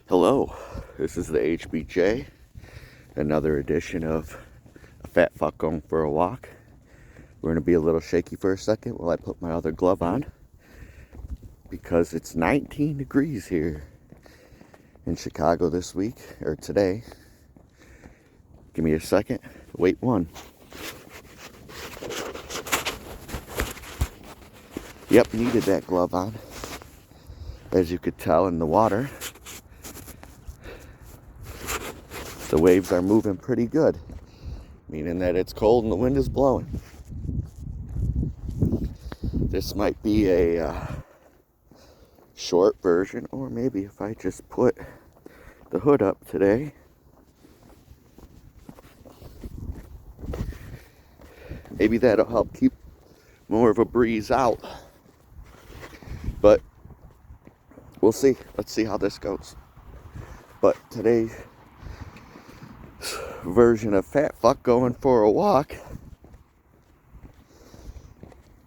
Hello, this is the HBJ, another edition of a fat fuck going for a walk. We're going to be a little shaky for a second while I put my other glove on because it's 19 degrees here in Chicago this week, or today. Give me a second. Wait one. Yep, needed that glove on. As you could tell in the water, the waves are moving pretty good, meaning that it's cold and the wind is blowing. This might be a short version, or maybe if I just put the hood up today, maybe that'll help keep more of a breeze out. But we'll see. Let's see how this goes. But today's version of Fat Fuck going for a walk,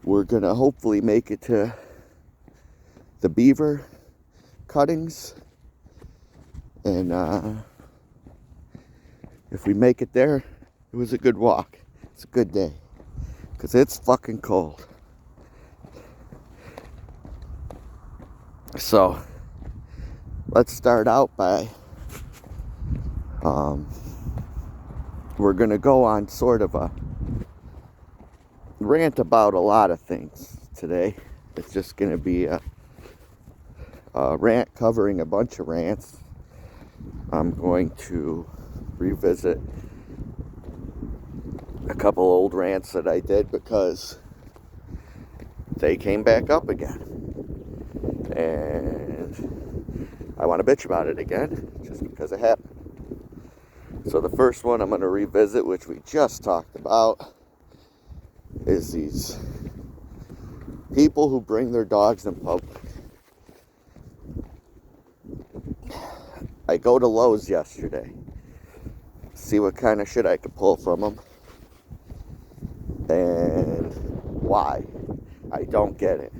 we're gonna hopefully make it to the beaver cuttings, and if we make it there, it was a good walk. It's a good day because it's fucking cold. So let's start out by we're gonna go on sort of a rant about a lot of things today. It's just gonna be a rant covering a bunch of rants. I'm going to revisit a couple old rants that I did because they came back up again, and I want to bitch about it again just because it happened. So the first one I'm going to revisit, which we just talked about, is these people who bring their dogs in public. I go to Lowe's yesterday, see what kind of shit I could pull from them, and why? I don't get it.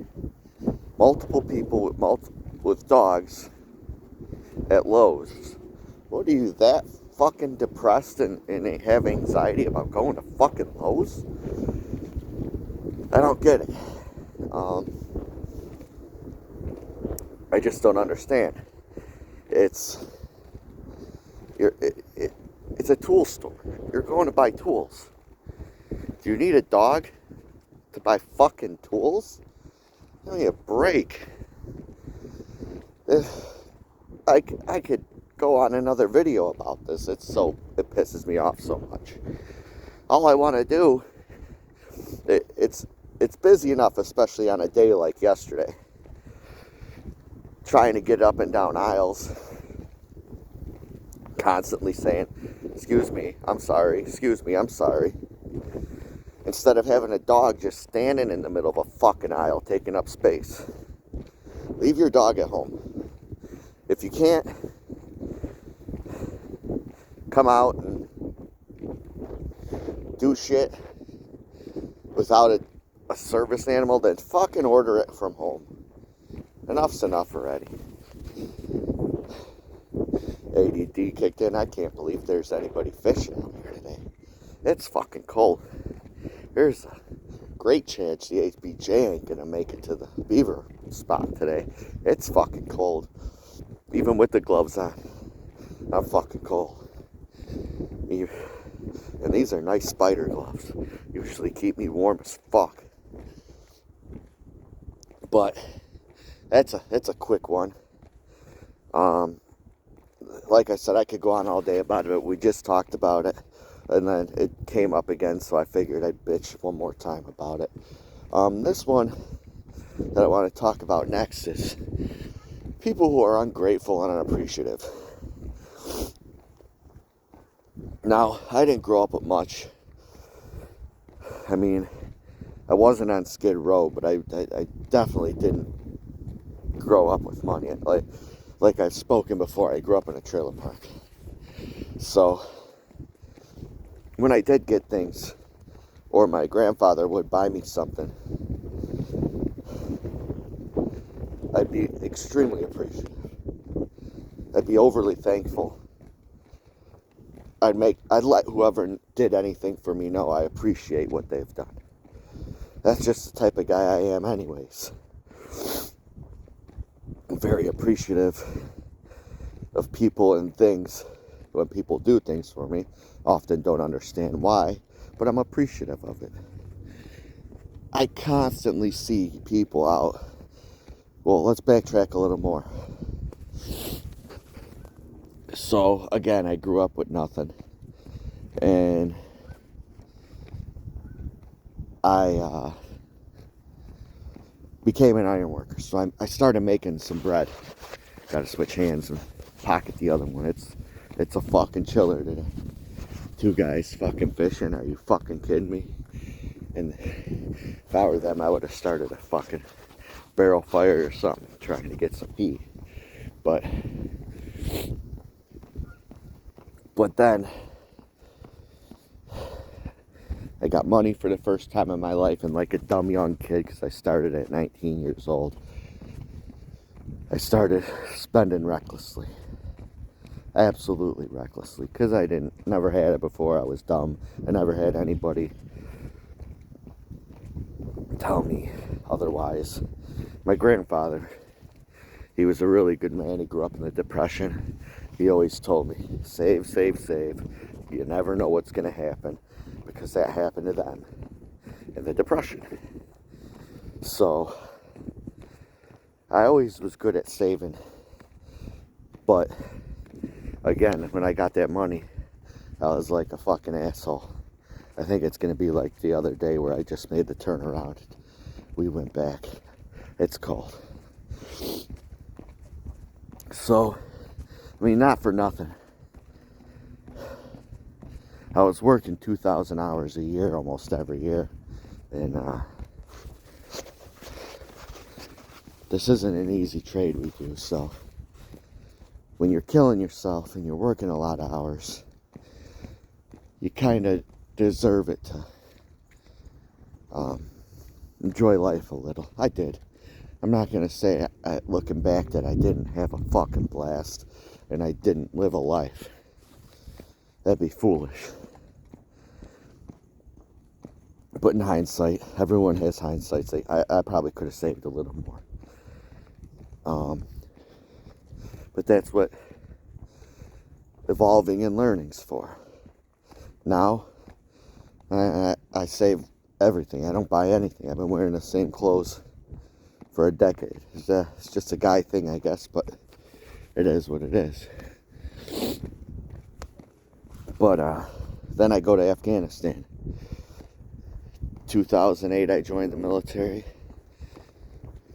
Multiple people with dogs at Lowe's. What are you, that fucking depressed and have anxiety about going to fucking Lowe's? I don't get it. I just don't understand. It's a tool store. You're going to buy tools. Do you need a dog to buy fucking tools? Give me a break. I could go on another video about this. It pisses me off so much. All I want to do, it's busy enough, especially on a day like yesterday, trying to get up and down aisles, constantly saying, excuse me, I'm sorry, excuse me, I'm sorry, instead of having a dog just standing in the middle of a fucking aisle taking up space. Leave your dog at home. If you can't come out and do shit without a service animal, then fucking order it from home. Enough's enough already. ADD kicked in. I can't believe there's anybody fishing out here today. It's fucking cold. There's a great chance the HBJ ain't gonna make it to the beaver spot today. It's fucking cold. Even with the gloves on, I'm fucking cold. And these are nice spider gloves. Usually keep me warm as fuck. But that's a quick one. Like I said, I could go on all day about it. We just talked about it, and then it came up again, so I figured I'd bitch one more time about it. This one that I want to talk about next is people who are ungrateful and unappreciative. Now, I didn't grow up with much. I mean, I wasn't on Skid Row, but I definitely didn't grow up with money. Like I've spoken before, I grew up in a trailer park. So, when I did get things, or my grandfather would buy me something, I'd be extremely appreciative. I'd be overly thankful. I'd let whoever did anything for me know I appreciate what they've done. That's just the type of guy I am anyways. I'm very appreciative of people and things. When people do things for me, often don't understand why, but I'm appreciative of it. I constantly see people out. Well, let's backtrack a little more. So, again, I grew up with nothing. And I became an iron worker. So I started making some bread. Gotta switch hands and pocket the other one. It's a fucking chiller today. 2 guys fucking fishing. Are you fucking kidding me? And if I were them, I would have started a fucking barrel fire or something, trying to get some heat. But then I got money for the first time in my life, and like a dumb young kid, because I started at 19 years old, I started spending recklessly. Absolutely recklessly, because I never had it before. I was dumb. I never had anybody tell me otherwise. My grandfather, he was a really good man. He grew up in the Depression. He always told me, save, save, save. You never know what's going to happen, because that happened to them in the Depression. So I always was good at saving. But again, when I got that money, I was like a fucking asshole. I think it's going to be like the other day where I just made the turnaround. We went back. It's cold. So, I mean, not for nothing. I was working 2,000 hours a year almost every year. And this isn't an easy trade we do. So, when you're killing yourself and you're working a lot of hours, you kind of deserve it to enjoy life a little. I did. I'm not going to say, looking back, that I didn't have a fucking blast and I didn't live a life. That'd be foolish. But in hindsight, everyone has hindsight. I probably could have saved a little more. But that's what evolving and learning's for. Now, I save everything. I don't buy anything. I've been wearing the same clothes for a decade. It's just a guy thing, I guess, but it is what it is. But then I go to Afghanistan. 2008, I joined the military.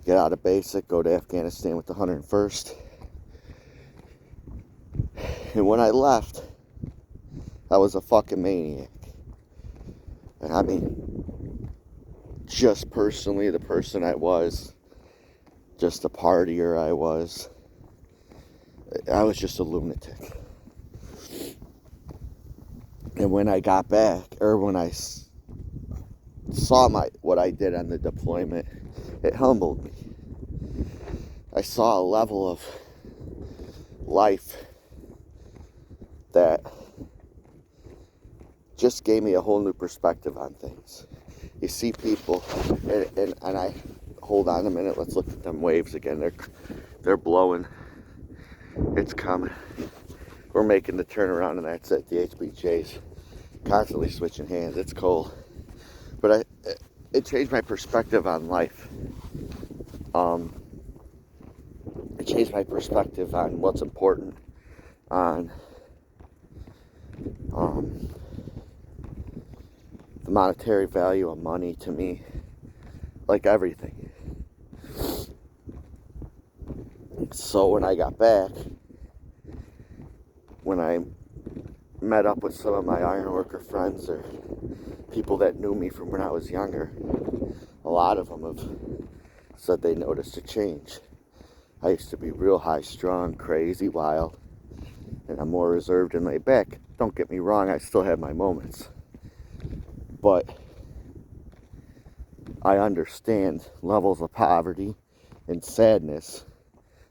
Get out of basic, go to Afghanistan with the 101st. And when I left, I was a fucking maniac. And I mean, just personally, the person I was, just the partier I was just a lunatic. And when I got back, or when I saw what I did on the deployment, it humbled me. I saw a level of life that just gave me a whole new perspective on things. You see people, and I, hold on a minute, let's look at them waves again. They're blowing. It's coming. We're making the turnaround, and that's it. The HBJ's constantly switching hands. It's cold. But it changed my perspective on life. It changed my perspective on what's important, on the monetary value of money to me, like everything. So when I got back, when I met up with some of my ironworker friends or people that knew me from when I was younger, a lot of them have said they noticed a change. I used to be real high-strung, crazy, wild, and I'm more reserved and laid back. Don't get me wrong, I still have my moments. But I understand levels of poverty and sadness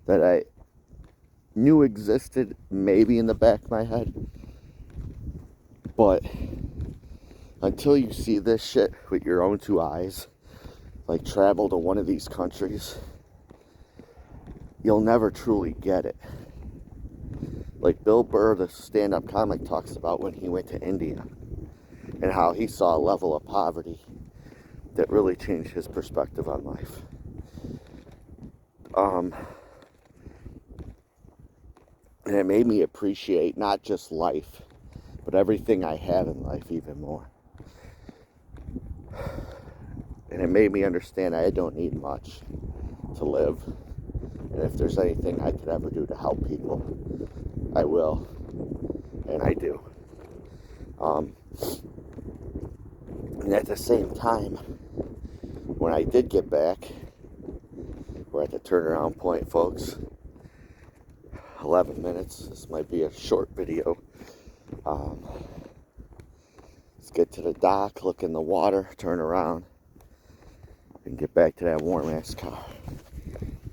that knew existed maybe in the back of my head, but until you see this shit with your own two eyes, like travel to one of these countries, you'll never truly get it. Like Bill Burr, the stand-up comic, talks about when he went to India and how he saw a level of poverty that really changed his perspective on life. And it made me appreciate not just life, but everything I have in life even more. And it made me understand I don't need much to live. And if there's anything I could ever do to help people, I will. And I do. And at the same time, when I did get back, we're at the turnaround point, folks. 11 minutes. This might be a short video. Let's get to the dock, look in the water, turn around, and get back to that warm-ass car.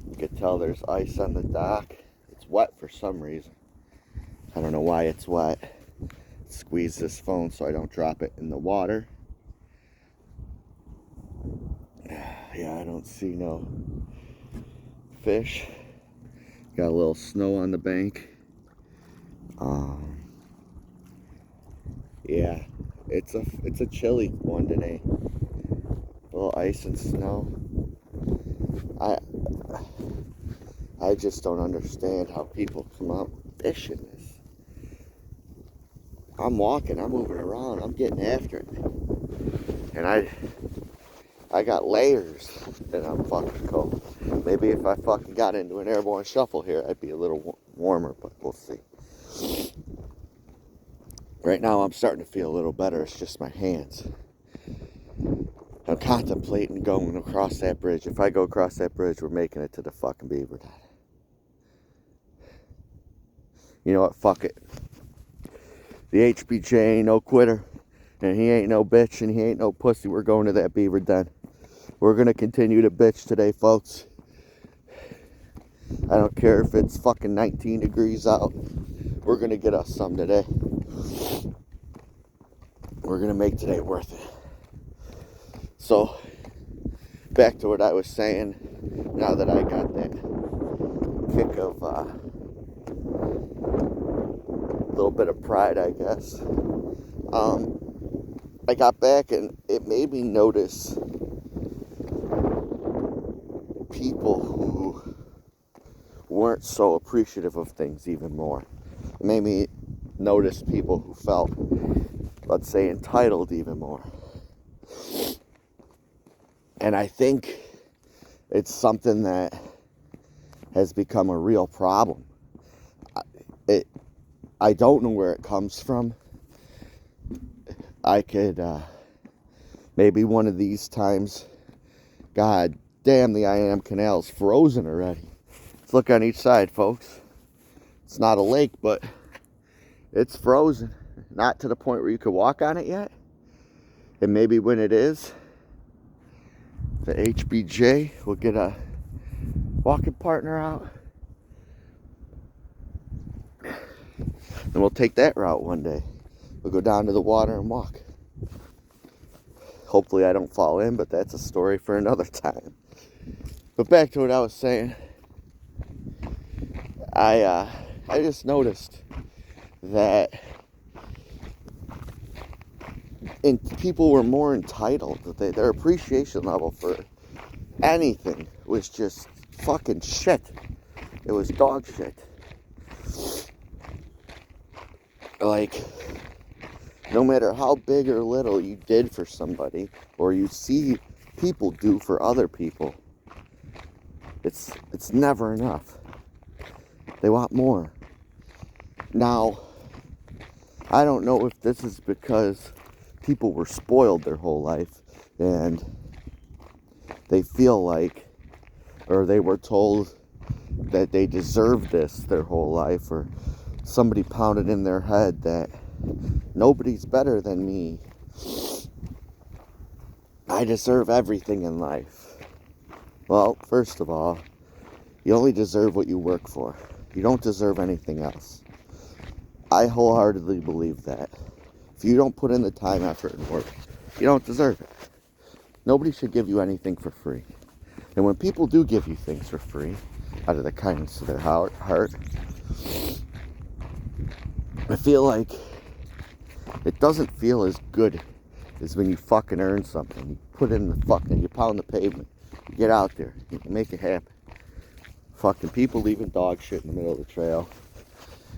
You can tell there's ice on the dock. It's wet for some reason. I don't know why it's wet. Squeeze this phone so I don't drop it in the water. Yeah, I don't see no fish. Got a little snow on the bank. Yeah, it's a chilly one today. A little ice and snow. I just don't understand how people come out fishing this. I'm walking, I'm moving around, I'm getting after it. And I got layers and I'm fucking cold. Maybe if I fucking got into an airborne shuffle here, I'd be a little warmer, but we'll see. Right now I'm starting to feel a little better. It's just my hands. I'm contemplating going across that bridge. If I go across that bridge, we're making it to the fucking beaver den. You know what? Fuck it. The HBJ ain't no quitter. And he ain't no bitch and he ain't no pussy. We're going to that beaver den. We're going to continue to bitch today, folks. I don't care if it's fucking 19 degrees out. We're going to get us some today. We're going to make today worth it. So, back to what I was saying. Now that I got that kick of a little bit of pride, I guess. I got back and it made me notice people who weren't so appreciative of things even more. It made me notice people who felt, let's say, entitled even more. And I think it's something that has become a real problem. I don't know where it comes from. I could, maybe one of these times, God damn, the I Am Canal's frozen already. Let's look on each side, folks. It's not a lake, but it's frozen. Not to the point where you could walk on it yet. And maybe when it is, the HBJ will get a walking partner out. And we'll take that route one day. We'll go down to the water and walk. Hopefully I don't fall in, but that's a story for another time. But back to what I was saying. I just noticed that people were more entitled. That their appreciation level for anything was just fucking shit. It was dog shit. Like, no matter how big or little you did for somebody, or you see people do for other people, it's never enough. They want more. Now, I don't know if this is because people were spoiled their whole life and they feel like, or they were told that they deserve this their whole life, or somebody pounded in their head that nobody's better than me. I deserve everything in life. Well, first of all, you only deserve what you work for. You don't deserve anything else. I wholeheartedly believe that. If you don't put in the time, effort, and work, you don't deserve it. Nobody should give you anything for free. And when people do give you things for free, out of the kindness of their heart, I feel like it doesn't feel as good as when you fucking earn something. You put in the fucking, you pound the pavement, you get out there, you can make it happen. Fucking people leaving dog shit in the middle of the trail,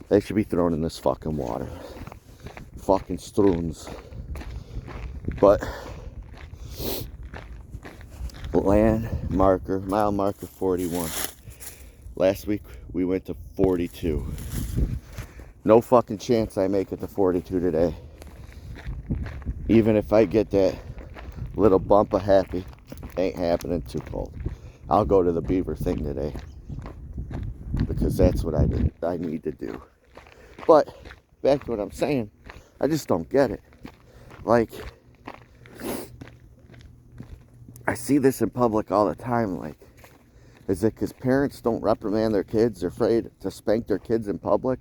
they should be thrown in this fucking water. Fucking stroons. But mile marker 41. Last week we went to 42. No fucking chance I make it to 42 today. Even if I get that little bump of happy, ain't happening too cold. I'll go to the beaver thing today. Because that's what I need to do. But back to what I'm saying, I just don't get it. Like, I see this in public all the time. Like, is it because parents don't reprimand their kids? They're afraid to spank their kids in public?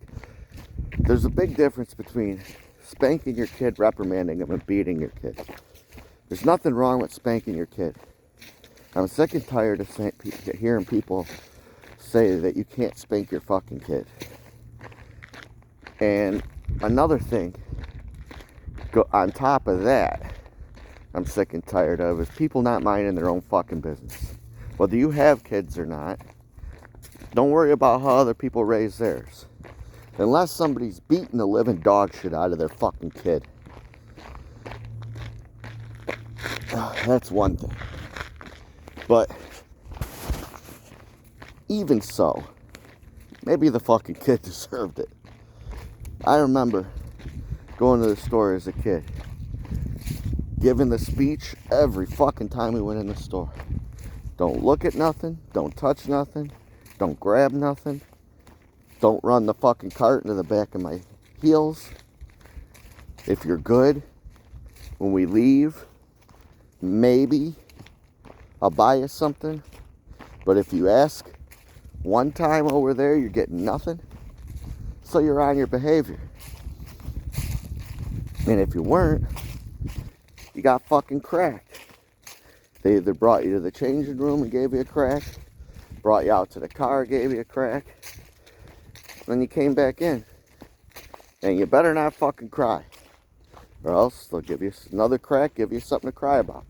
There's a big difference between spanking your kid, reprimanding them, and beating your kid. There's nothing wrong with spanking your kid. I'm sick and tired of hearing people say that you can't spank your fucking kid. And another thing, on top of that, I'm sick and tired of is people not minding their own fucking business. Whether you have kids or not, don't worry about how other people raise theirs. Unless somebody's beating the living dog shit out of their fucking kid. That's one thing. But even so, maybe the fucking kid deserved it. I remember going to the store as a kid, giving the speech every fucking time we went in the store. Don't look at nothing, don't touch nothing, don't grab nothing, don't run the fucking cart into the back of my heels. If you're good, when we leave, maybe I'll buy you something. But if you ask one time over there, you're getting nothing. So you're on your behavior. And if you weren't, you got fucking cracked. They either brought you to the changing room and gave you a crack, brought you out to the car, gave you a crack, then you came back in. And you better not fucking cry, or else they'll give you another crack, give you something to cry about.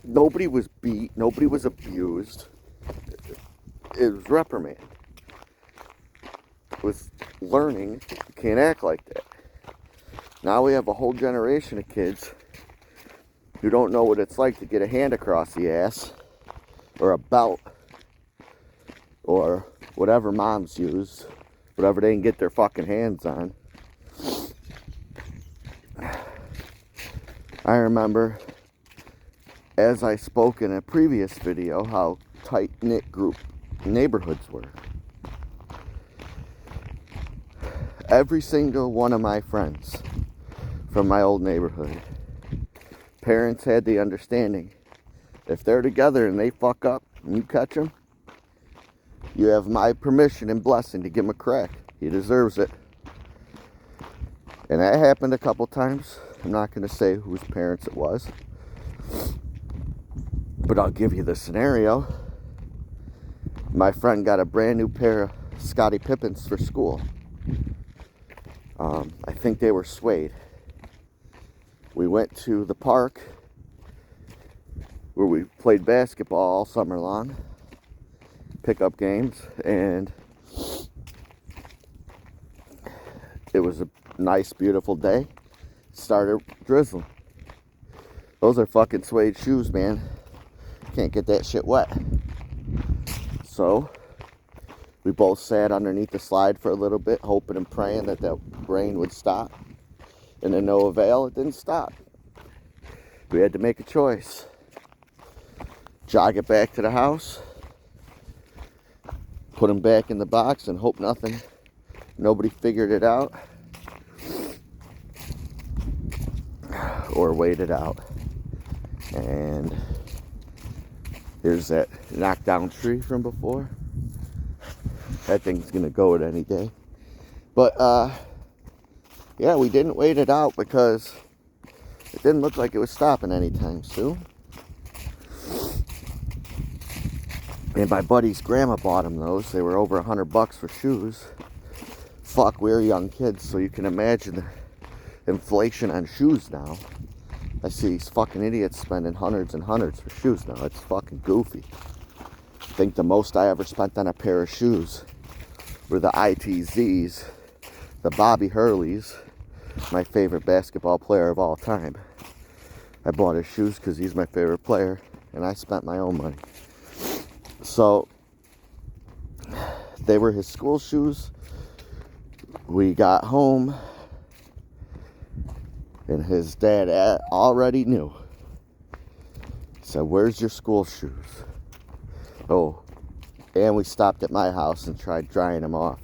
Nobody was beat, nobody was abused. It was reprimand. With learning, you can't act like that. Now we have a whole generation of kids who don't know what it's like to get a hand across the ass, or a belt, or whatever moms used, whatever they can get their fucking hands on. I remember, as I spoke in a previous video, how tight-knit group neighborhoods were. Every single one of my friends from my old neighborhood, parents had the understanding, if they're together and they fuck up and you catch them, you have my permission and blessing to give him a crack. He deserves it. And that happened a couple times. I'm not going to say whose parents it was, but I'll give you the scenario. My friend got a brand new pair of Scottie Pippens for school. I think they were suede. We went to the park where we played basketball all summer long, pickup games, and it was a nice, beautiful day. Started drizzling. Those are fucking suede shoes, man. Can't get that shit wet. So we both sat underneath the slide for a little bit, hoping and praying that rain would stop. And to no avail, it didn't stop. We had to make a choice. Jog it back to the house, put them back in the box and hope nobody figured it out, or wait it out. And here's that knockdown tree from before. That thing's gonna go at any day. But yeah, we didn't wait it out because it didn't look like it was stopping anytime soon. And my buddy's grandma bought him those. They were over $100 for shoes. Fuck, we were young kids, so you can imagine the inflation on shoes now. I see these fucking idiots spending hundreds and hundreds for shoes now. It's fucking goofy. I think the most I ever spent on a pair of shoes were the ITZs, the Bobby Hurleys, my favorite basketball player of all time. I bought his shoes because he's my favorite player, and I spent my own money. So, they were his school shoes. We got home, and his dad already knew. He said, "Where's your school shoes?" Oh, and we stopped at my house and tried drying them off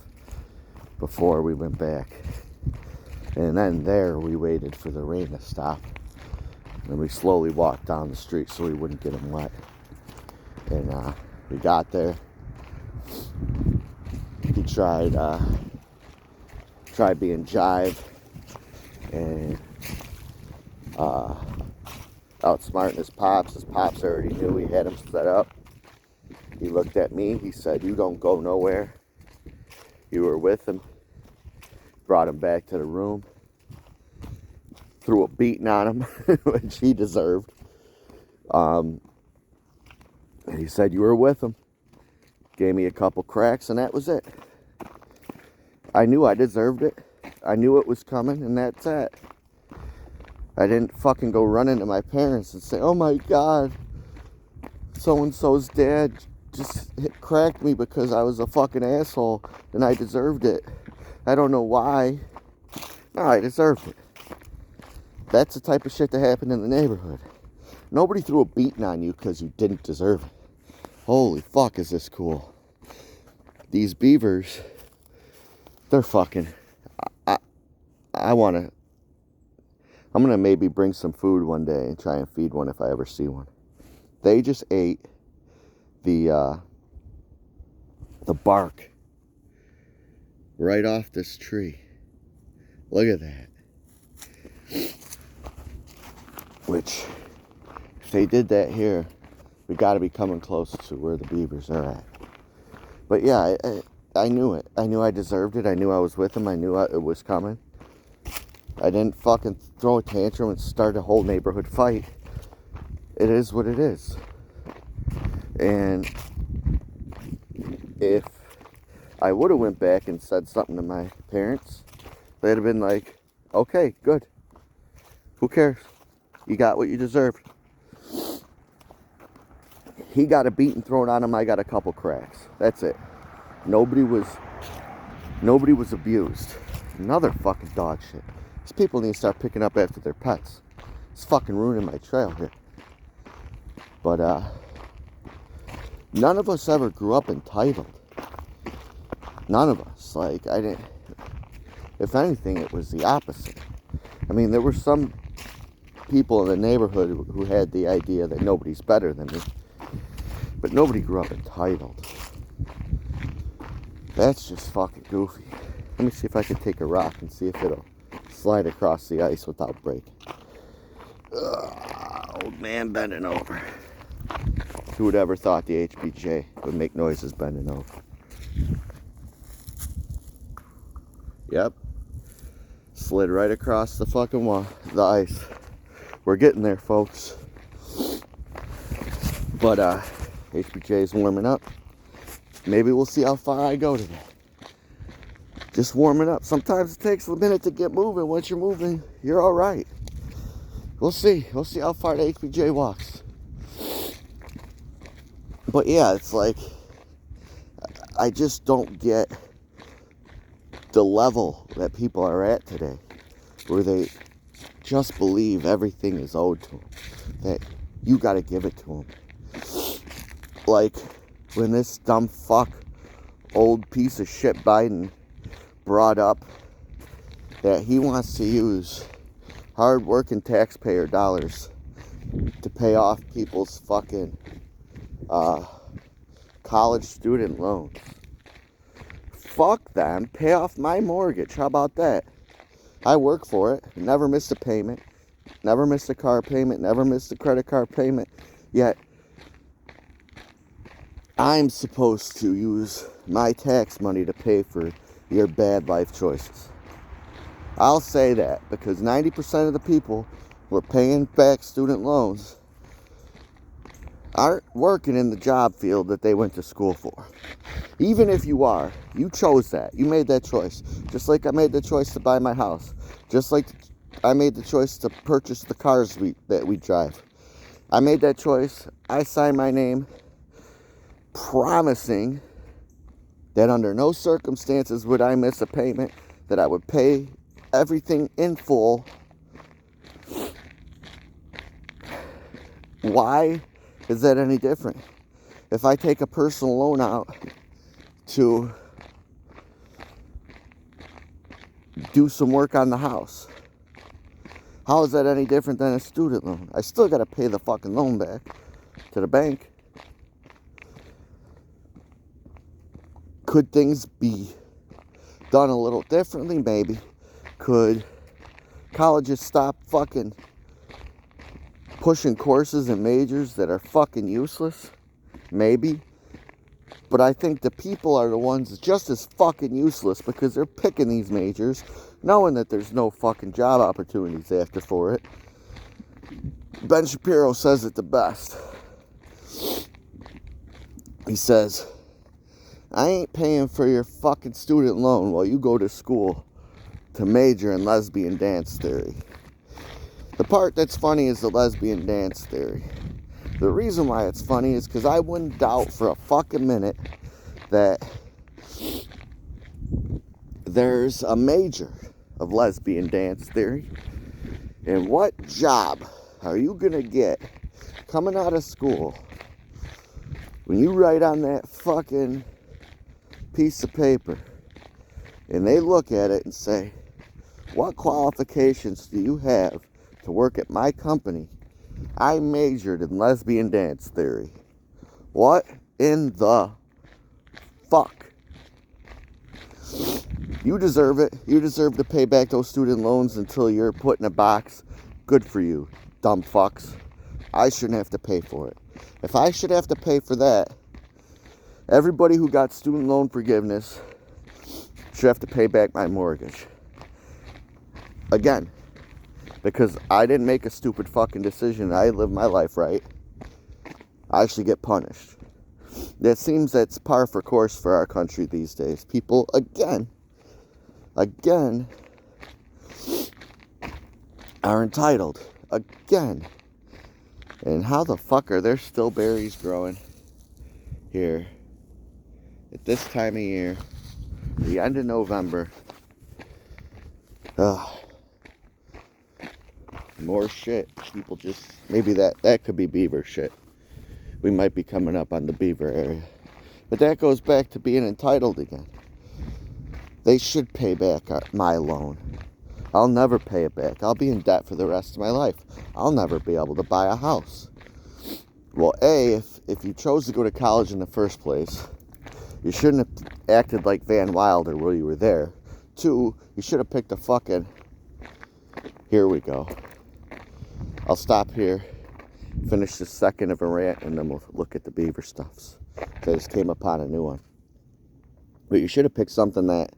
before we went back. And then there we waited for the rain to stop. And we slowly walked down the street so we wouldn't get them wet. And we got there. He tried being jive and outsmarting his pops. His pops already knew he had him set up. He looked at me. He said, "You don't go nowhere." You were with him. Brought him back to the room. Threw a beating on him, which he deserved. And he said, "You were with him." Gave me a couple cracks, and that was it. I knew I deserved it. I knew it was coming, and that's it. I didn't fucking go running to my parents and say, "Oh my God, so-and-so's dad just cracked me because I was a fucking asshole and I deserved it. I don't know why." No, I deserved it. That's the type of shit that happened in the neighborhood. Nobody threw a beating on you because you didn't deserve it. Holy fuck, is this cool. These beavers, they're fucking... I'm gonna maybe bring some food one day and try and feed one if I ever see one. They just ate the bark right off this tree. Look at that. Which, if they did that here, we got to be coming close to where the beavers are at. But yeah, I knew it. I knew I deserved it. I knew I was with them. I knew it was coming. I didn't fucking throw a tantrum and start a whole neighborhood fight. It is what it is. And if I would have went back and said something to my parents, they'd have been like, "Okay, good. Who cares? You got what you deserved." He got a beating thrown on him. I got a couple cracks. That's it. Nobody was abused. Another fucking dog shit. These people need to start picking up after their pets. It's fucking ruining my trail here. But none of us ever grew up entitled. None of us. Like, I didn't. If anything, it was the opposite. I mean, there were some people in the neighborhood who had the idea that nobody's better than me. But nobody grew up entitled. That's just fucking goofy. Let me see if I can take a rock and see if it'll slide across the ice without breaking. Old man bending over. Who would ever thought the HBJ would make noises bending over? Yep. Slid right across the fucking wall, the ice. We're getting there, folks. But HBJ is warming up. Maybe we'll see how far I go today. Just warming up. Sometimes it takes a minute to get moving. Once you're moving, you're all right. We'll see. We'll see how far the HBJ walks. But yeah, it's like, I just don't get the level that people are at today, where they just believe everything is owed to them, that you got to give it to them. Like when this dumb fuck, old piece of shit Biden brought up that he wants to use hard-working taxpayer dollars to pay off people's fucking college student loans. Fuck them. Pay off my mortgage. How about that? I work for it. Never missed a payment. Never missed a car payment. Never missed a credit card payment. Yet, I'm supposed to use my tax money to pay for your bad life choices. I'll say that because 90% of the people who are paying back student loans aren't working in the job field that they went to school for. Even if you are, you chose that. You made that choice. Just like I made the choice to buy my house. Just like I made the choice to purchase the cars that we drive. I made that choice. I signed my name promising that under no circumstances would I miss a payment, that I would pay everything in full. Why is that any different? If I take a personal loan out to do some work on the house, how is that any different than a student loan? I still got to pay the fucking loan back to the bank. Could things be done a little differently? Maybe. Could colleges stop fucking pushing courses and majors that are fucking useless? Maybe. But I think the people are the ones just as fucking useless because they're picking these majors knowing that there's no fucking job opportunities after for it. Ben Shapiro says it the best. He says, I ain't paying for your fucking student loan while you go to school to major in lesbian dance theory. The part that's funny is the lesbian dance theory. The reason why it's funny is because I wouldn't doubt for a fucking minute that there's a major of lesbian dance theory. And what job are you gonna get coming out of school when you write on that fucking piece of paper and they look at it and say, what qualifications do you have to work at my company? I majored in lesbian dance theory. What in the fuck? You deserve it. You deserve to pay back those student loans until you're put in a box. Good for you, dumb fucks. I shouldn't have to pay for it. If I should have to pay for that, everybody who got student loan forgiveness should have to pay back my mortgage. Again, because I didn't make a stupid fucking decision. I lived my life right. I should get punished. It seems that's par for course for our country these days. People, again, are entitled. Again. And how the fuck are there still berries growing here at this time of year, the end of November? More shit. People just, maybe that could be beaver shit. We might be coming up on the beaver area. But that goes back to being entitled again. They should pay back my loan. I'll never pay it back. I'll be in debt for the rest of my life. I'll never be able to buy a house. Well, A, if you chose to go to college in the first place, you shouldn't have acted like Van Wilder while you were there. 2, you should have picked a fucking... Here we go. I'll stop here, finish the second of a rant, and then we'll look at the beaver stuffs. I just came upon a new one. But you should have picked something that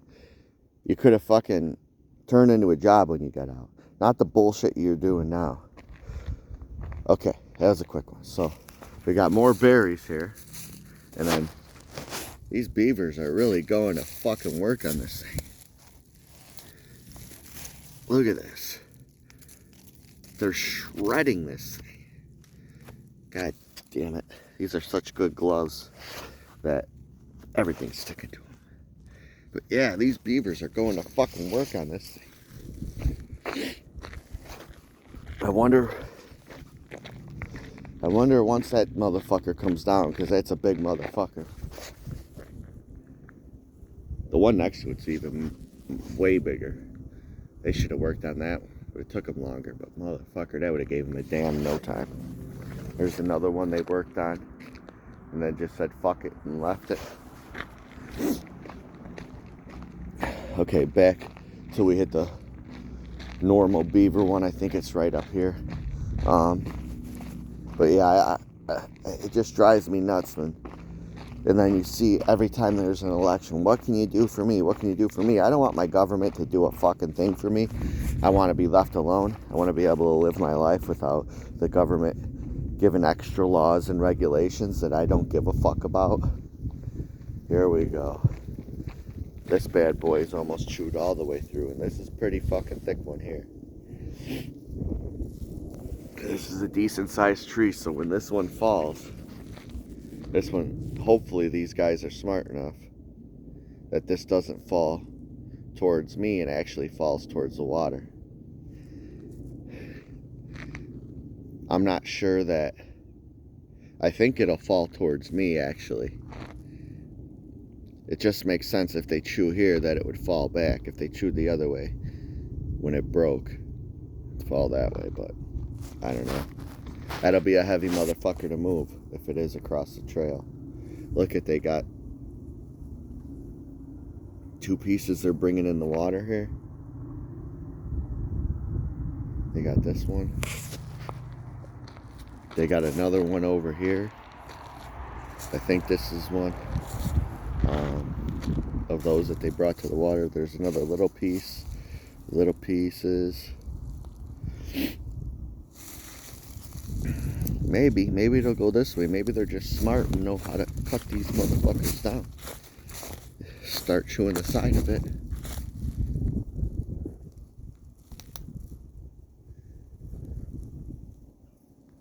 you could have fucking turned into a job when you got out. Not the bullshit you're doing now. Okay, that was a quick one. So, we got more berries here. And then, these beavers are really going to fucking work on this thing. Look at this. They're shredding this thing. God damn it. These are such good gloves that everything's sticking to them. But yeah, these beavers are going to fucking work on this thing. I wonder once that motherfucker comes down, because that's a big motherfucker. The one next to it's even way bigger. They should have worked on that one. But it took them longer. But motherfucker, that would have gave them a damn no time. There's another one they worked on. And then just said fuck it and left it. Okay, back till we hit the normal beaver one. I think it's right up here. But yeah, it just drives me nuts when. And then you see every time there's an election, what can you do for me? What can you do for me? I don't want my government to do a fucking thing for me. I want to be left alone. I want to be able to live my life without the government giving extra laws and regulations that I don't give a fuck about. Here we go. This bad boy is almost chewed all the way through, and this is a pretty fucking thick one here. This is a decent sized tree, so when this one falls, this one, hopefully these guys are smart enough that this doesn't fall towards me and actually falls towards the water. I'm not sure that, I think it'll fall towards me actually. It just makes sense if they chew here that it would fall back. If they chewed the other way when it broke, it'd fall that way, but I don't know. That'll be a heavy motherfucker to move if it is across the trail. Look at, they got 2 pieces they're bringing in the water here. They got this one. They got another one over here. I think this is one of those that they brought to the water. There's another little piece, little pieces. Maybe it'll go this way. Maybe they're just smart and know how to cut these motherfuckers down. Start chewing the side of it.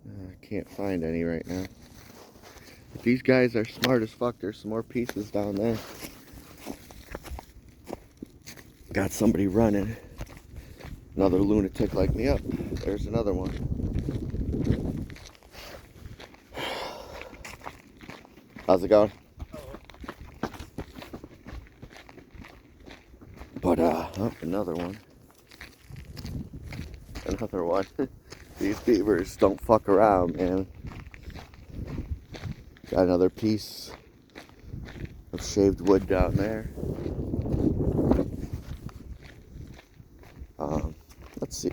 I can't find any right now. But these guys are smart as fuck. There's some more pieces down there. Got somebody running. Another lunatic like me up. There's another one. How's it going? But, oh, another one. Another one. These beavers don't fuck around, man. Got another piece of shaved wood down there. Let's see.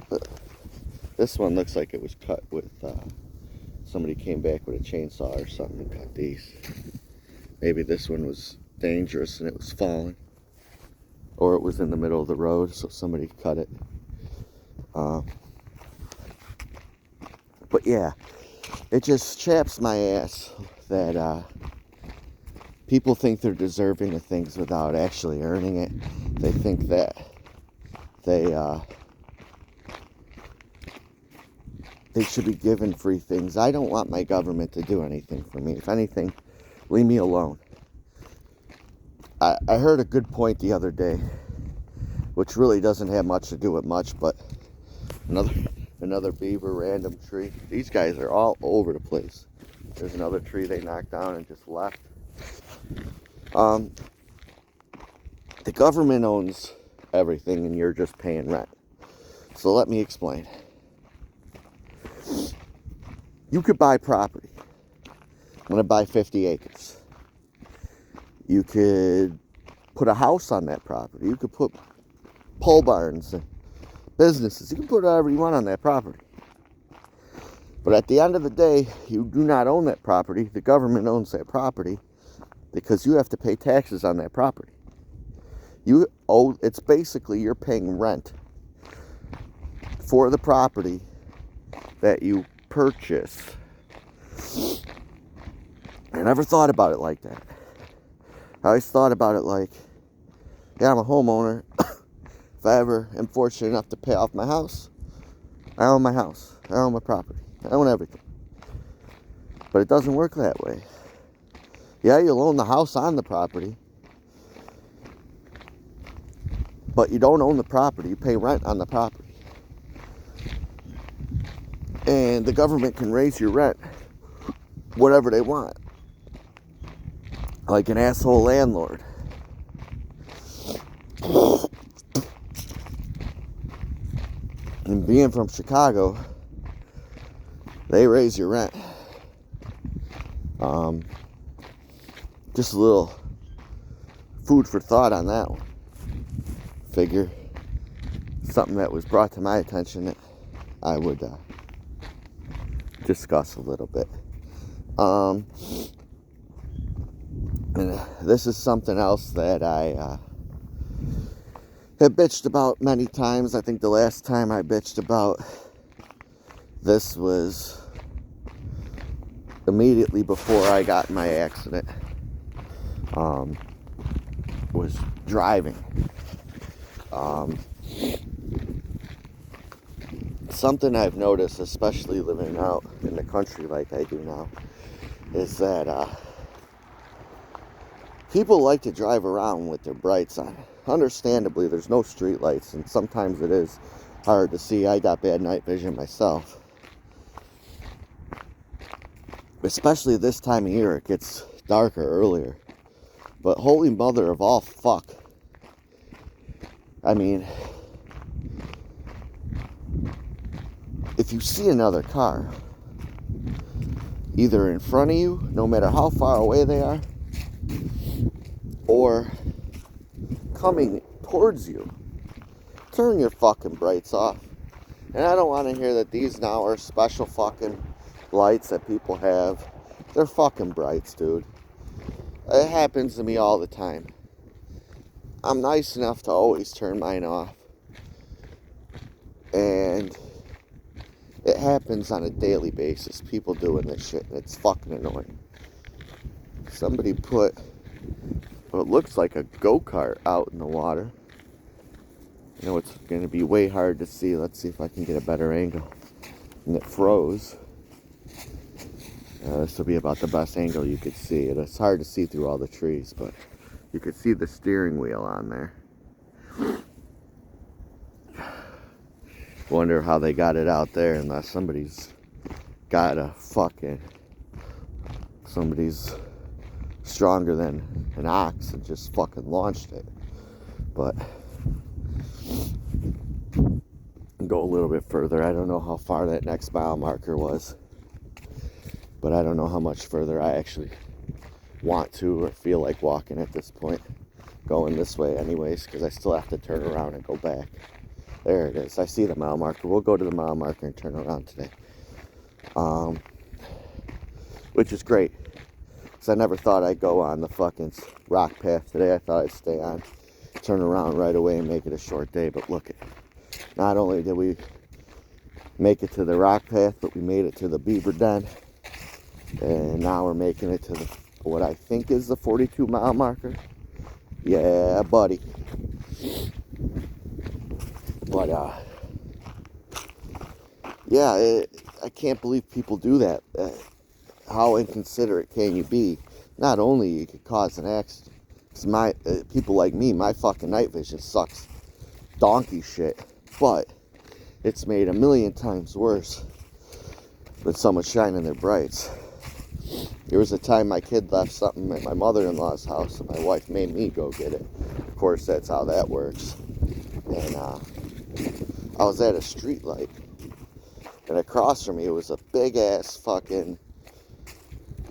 This one looks like it was cut with, somebody came back with a chainsaw or something and cut these. Maybe this one was dangerous and it was falling. Or it was in the middle of the road, so somebody cut it. But yeah, it just chaps my ass that people think they're deserving of things without actually earning it. They think that they should be given free things. I don't want my government to do anything for me. If anything, leave me alone. I heard a good point the other day, which really doesn't have much to do with much, but another beaver random tree. These guys are all over the place. There's another tree they knocked down and just left. The government owns everything and you're just paying rent. So let me explain. You could buy property. I'm going to buy 50 acres. You could put a house on that property. You could put pole barns and businesses. You can put whatever you want on that property. But at the end of the day, you do not own that property. The government owns that property because you have to pay taxes on that property. It's basically you're paying rent for the property that you purchase. I never thought about it like that. I always thought about it like, yeah, I'm a homeowner. If I ever am fortunate enough to pay off my house, I own my house. I own my property. I own everything. But it doesn't work that way. Yeah, you'll own the house on the property, but you don't own the property. You pay rent on the property. And the government can raise your rent whatever they want. Like an asshole landlord. And being from Chicago, they raise your rent. Just a little food for thought on that one. figure something that was brought to my attention that I would discuss a little bit. And this is something else that I have bitched about many times. I think the last time I bitched about this was immediately before I got in my accident. Was driving. Something I've noticed, especially living out in the country like I do now, is that people like to drive around with their brights on. Understandably, there's no street lights, and sometimes it is hard to see. I got bad night vision myself. Especially this time of year, it gets darker earlier. But holy mother of all fuck. I mean, if you see another car, either in front of you, no matter how far away they are, or coming towards you, turn your fucking brights off. And I don't want to hear that these now are special fucking lights that people have. They're fucking brights, dude. It happens to me all the time. I'm nice enough to always turn mine off. And it happens on a daily basis. People doing this shit, and it's fucking annoying. Somebody put what looks like a go-kart out in the water. I know it's going to be way hard to see. Let's see if I can get a better angle. And it froze. This will be about the best angle you could see. It's hard to see through all the trees, but you could see the steering wheel on there. Wonder how they got it out there, unless somebody's got a fucking... Somebody's stronger than an ox and just fucking launched it. But go a little bit further. I don't know how far that next mile marker was, but I don't know how much further I actually want to or feel like walking at this point. Going this way anyways, because I still have to turn around and go back. There it is. I see the mile marker. We'll go to the mile marker and turn around today. Which is great. Because I never thought I'd go on the fucking rock path today. I thought I'd stay on, turn around right away and make it a short day. But look, not only did we make it to the rock path, but we made it to the beaver den. And now we're making it to the, what I think is the 42 mile marker. Yeah, buddy. But, yeah, I can't believe people do that. How inconsiderate can you be? Not only you could cause an accident, because people like me, my fucking night vision sucks donkey shit, but it's made a million times worse with someone shining their brights. There was a time my kid left something at my mother-in-law's house, and my wife made me go get it. Of course, that's how that works. And I was at a street light, and across from me was a big-ass fucking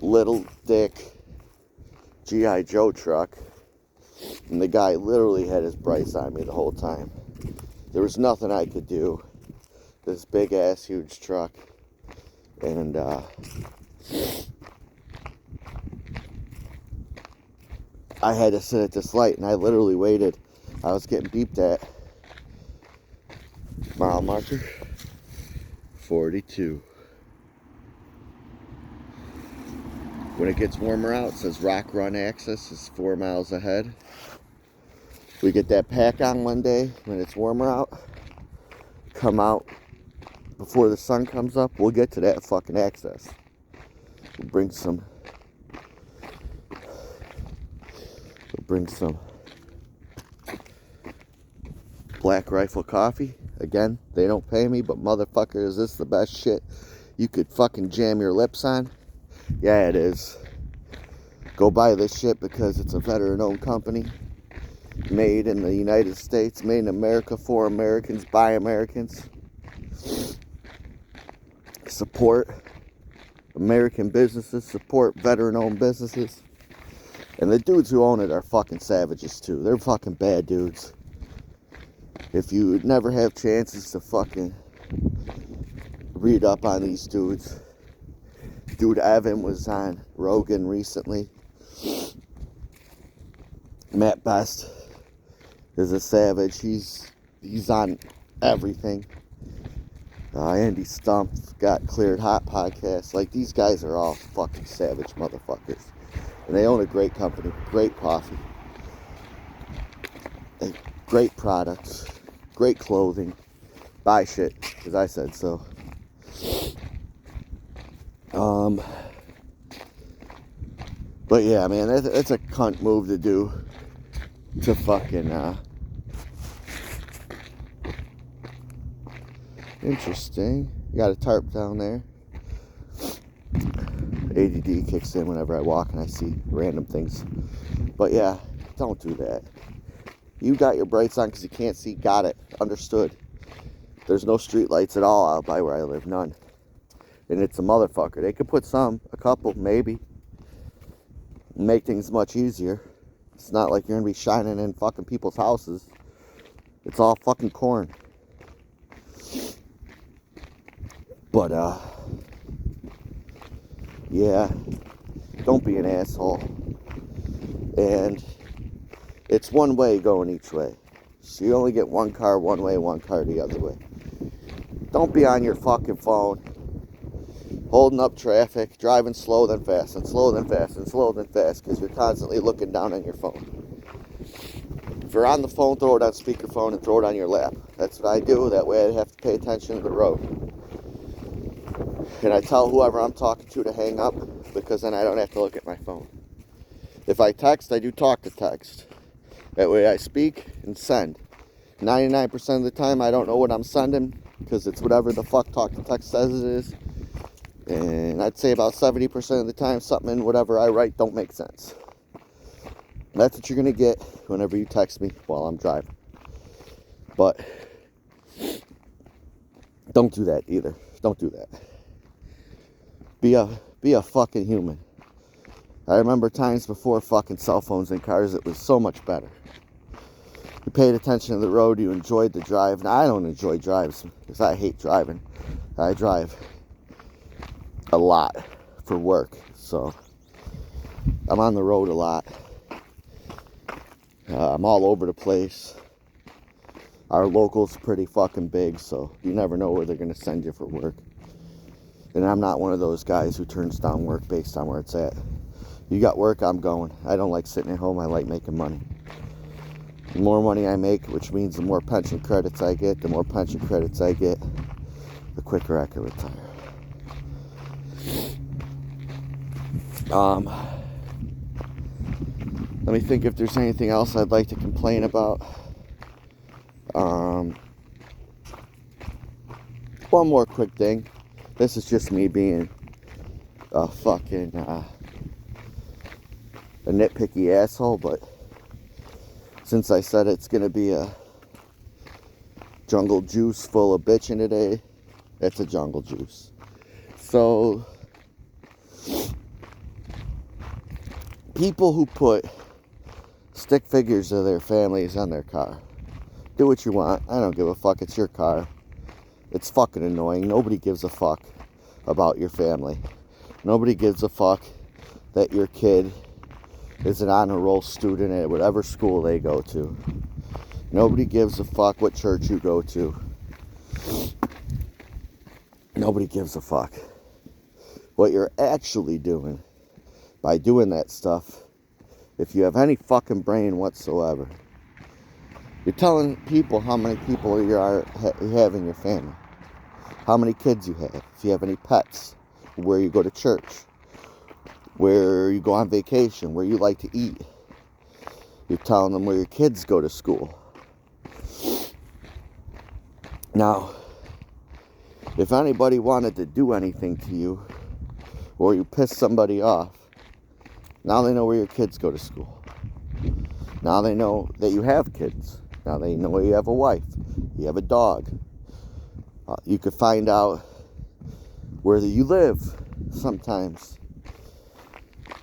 little dick G.I. Joe truck, and the guy literally had his brights on me the whole time. There was nothing I could do. This big-ass huge truck, and I had to sit at this light, and I literally waited. I was getting beeped at. Mile marker 42. When it gets warmer out, it says Rock Run access is 4 miles ahead. We get that pack on one day when it's warmer out. Come out before the sun comes up. We'll get to that fucking access. We'll bring some Black Rifle coffee. Again, they don't pay me, but motherfucker, is this the best shit you could fucking jam your lips on? Yeah, it is. Go buy this shit because it's a veteran-owned company. Made in the United States, made in America for Americans, by Americans. Support American businesses, support veteran-owned businesses. And the dudes who own it are fucking savages too. They're fucking bad dudes. if you never have chances to fucking read up on these dudes, dude Evan was on Rogan recently. Matt Best is a savage. He's on everything. Andy Stump got Cleared Hot podcast. Like, these guys are all fucking savage motherfuckers. And they own a great company, great coffee, great products, great clothing. Buy shit, because I said so. But yeah, man, it's a cunt move to do. To fucking, interesting. You got a tarp down there. ADD kicks in whenever I walk and I see random things. But yeah, don't do that. You got your brights on because you can't see. Got it. Understood. There's no street lights at all out by where I live. None. And it's a motherfucker. They could put a couple, maybe. Make things much easier. It's not like you're going to be shining in fucking people's houses. It's all fucking corn. But, yeah. Don't be an asshole. And it's one way going each way. So you only get one car one way, one car the other way. Don't be on your fucking phone, holding up traffic, driving slow then fast, and slow then fast, and slow then fast, because you're constantly looking down on your phone. If you're on the phone, throw it on speakerphone and throw it on your lap. That's what I do. That way I have to pay attention to the road. And I tell whoever I'm talking to hang up, because then I don't have to look at my phone. If I text, I do talk to text. That way I speak and send. 99% of the time I don't know what I'm sending, because it's whatever the fuck talk to text says it is. And I'd say about 70% of the time something in whatever I write don't make sense. That's what you're going to get whenever you text me while I'm driving. But don't do that either. Don't do that. Be a fucking human. I remember times before fucking cell phones in cars, it was so much better. You paid attention to the road, you enjoyed the drive. Now, I don't enjoy drives because I hate driving. I drive a lot for work, so I'm on the road a lot. I'm all over the place. Our local's pretty fucking big, so you never know where they're going to send you for work. And I'm not one of those guys who turns down work based on where it's at. You got work, I'm going. I don't like sitting at home. I like making money. The more money I make, which means the more pension credits I get, the quicker I can retire. Let me think if there's anything else I'd like to complain about. One more quick thing. This is just me being a fucking a nitpicky asshole, but since I said it's gonna be a jungle juice full of bitching today, it's a jungle juice. So, people who put stick figures of their families on their car, do what you want. I don't give a fuck. It's your car. It's fucking annoying. Nobody gives a fuck about your family. Nobody gives a fuck that your kid is an honor roll student at whatever school they go to. Nobody gives a fuck what church you go to. Nobody gives a fuck. What you're actually doing by doing that stuff, if you have any fucking brain whatsoever, you're telling people how many people you have in your family, how many kids you have, if you have any pets, where you go to church, where you go on vacation, where you like to eat. You're telling them where your kids go to school. Now, if anybody wanted to do anything to you, or you piss somebody off, now they know where your kids go to school. Now they know that you have kids. Now they know you have a wife, you have a dog. You could find out where you live. Sometimes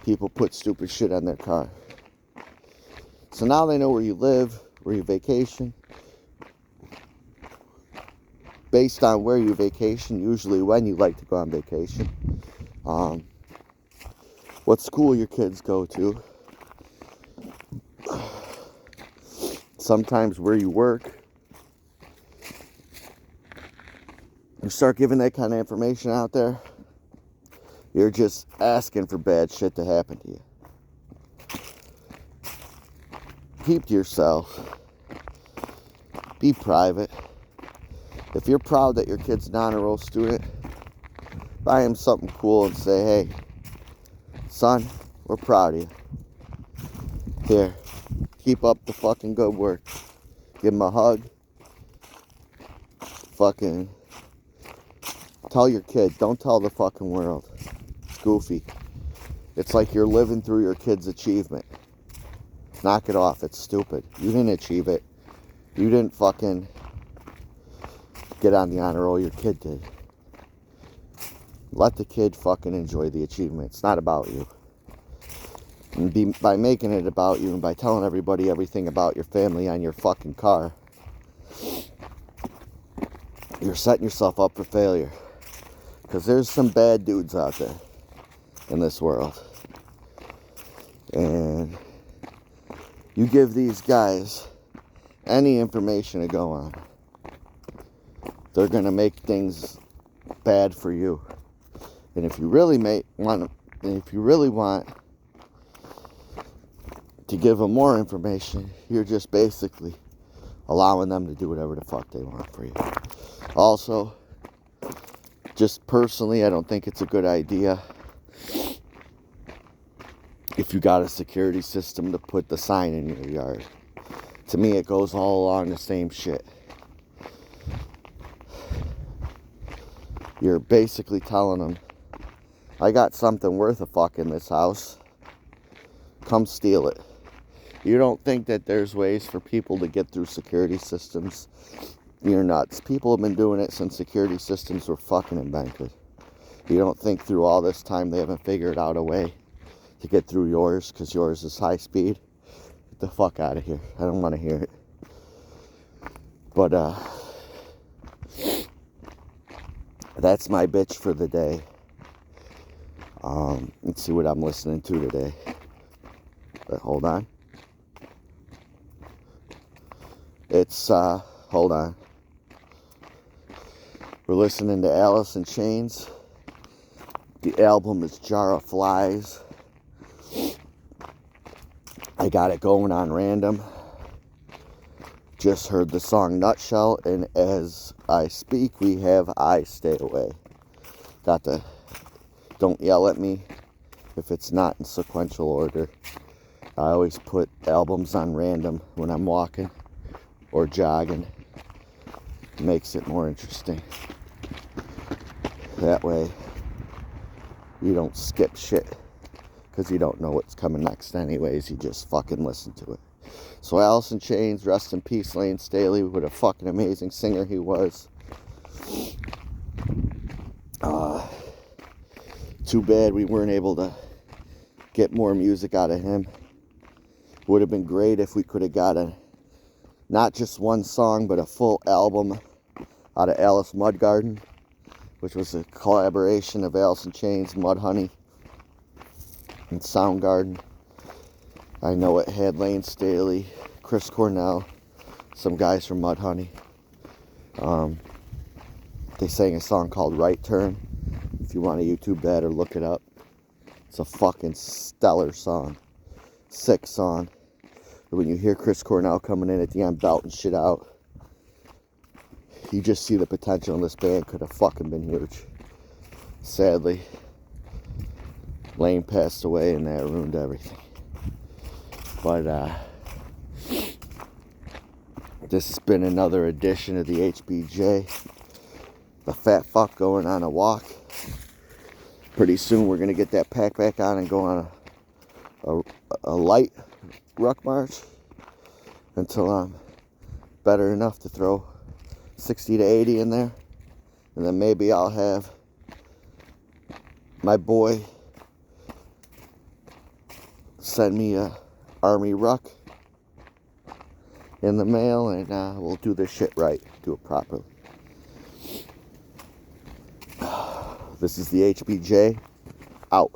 people put stupid shit on their car. So now they know where you live, where you vacation, based on where you vacation, usually when you like to go on vacation, what school your kids go to, sometimes where you work. You start giving that kind of information out there, you're just asking for bad shit to happen to you. Keep to yourself. Be private. If you're proud that your kid's an honor roll student, buy him something cool and say, hey, son, we're proud of you. Here, keep up the fucking good work. Give him a hug. Fucking tell your kid, don't tell the fucking world. It's goofy. It's like you're living through your kid's achievement. Knock it off, it's stupid. You didn't achieve it. You didn't fucking get on the honor roll, your kid did. Let the kid fucking enjoy the achievement. It's not about you. And by making it about you and by telling everybody everything about your family on your fucking car, you're setting yourself up for failure. Because there's some bad dudes out there in this world. And you give these guys any information to go on, they're going to make things bad for you. And if you really want to give them more information, you're just basically allowing them to do whatever the fuck they want for you. Also, just personally, I don't think it's a good idea if you got a security system to put the sign in your yard. To me, it goes all along the same shit. You're basically telling them, I got something worth a fuck in this house. Come steal it. You don't think that there's ways for people to get through security systems? You're nuts. People have been doing it since security systems were fucking invented. You don't think through all this time they haven't figured out a way to get through yours because yours is high speed? Get the fuck out of here. I don't want to hear it. But, that's my bitch for the day. Let's see what I'm listening to today. Hold on. It's, hold on. We're listening to Alice in Chains. The album is Jar of Flies. I got it going on random. Just heard the song Nutshell, and as I speak, we have I Stay Away. Got the Don't Yell at Me if it's not in sequential order. I always put albums on random when I'm walking or jogging. It makes it more interesting. That way, you don't skip shit because you don't know what's coming next anyways. You just fucking listen to it. So Alice in Chains, rest in peace, Lane Staley. What a fucking amazing singer he was. Too bad we weren't able to get more music out of him. Would have been great if we could have got not just one song, but a full album out of Alice Mudgarden, which was a collaboration of Alice in Chains, Mudhoney, and Soundgarden. I know it had Lane Staley, Chris Cornell, some guys from Mudhoney. They sang a song called Right Turn. If you want to YouTube that or look it up. It's a fucking stellar song. Sick song. When you hear Chris Cornell coming in at the end belting shit out, you just see the potential in this band. Could have fucking been huge. Sadly, Lane passed away and that ruined everything. But this has been another edition of the HBJ. The fat fuck going on a walk. Pretty soon we're going to get that pack back on and go on a light ruck march until I'm better enough to throw 60 to 80 in there. And then maybe I'll have my boy send me a Army Ruck in the mail, and we'll do this shit right. Do it properly. This is the HBJ, out.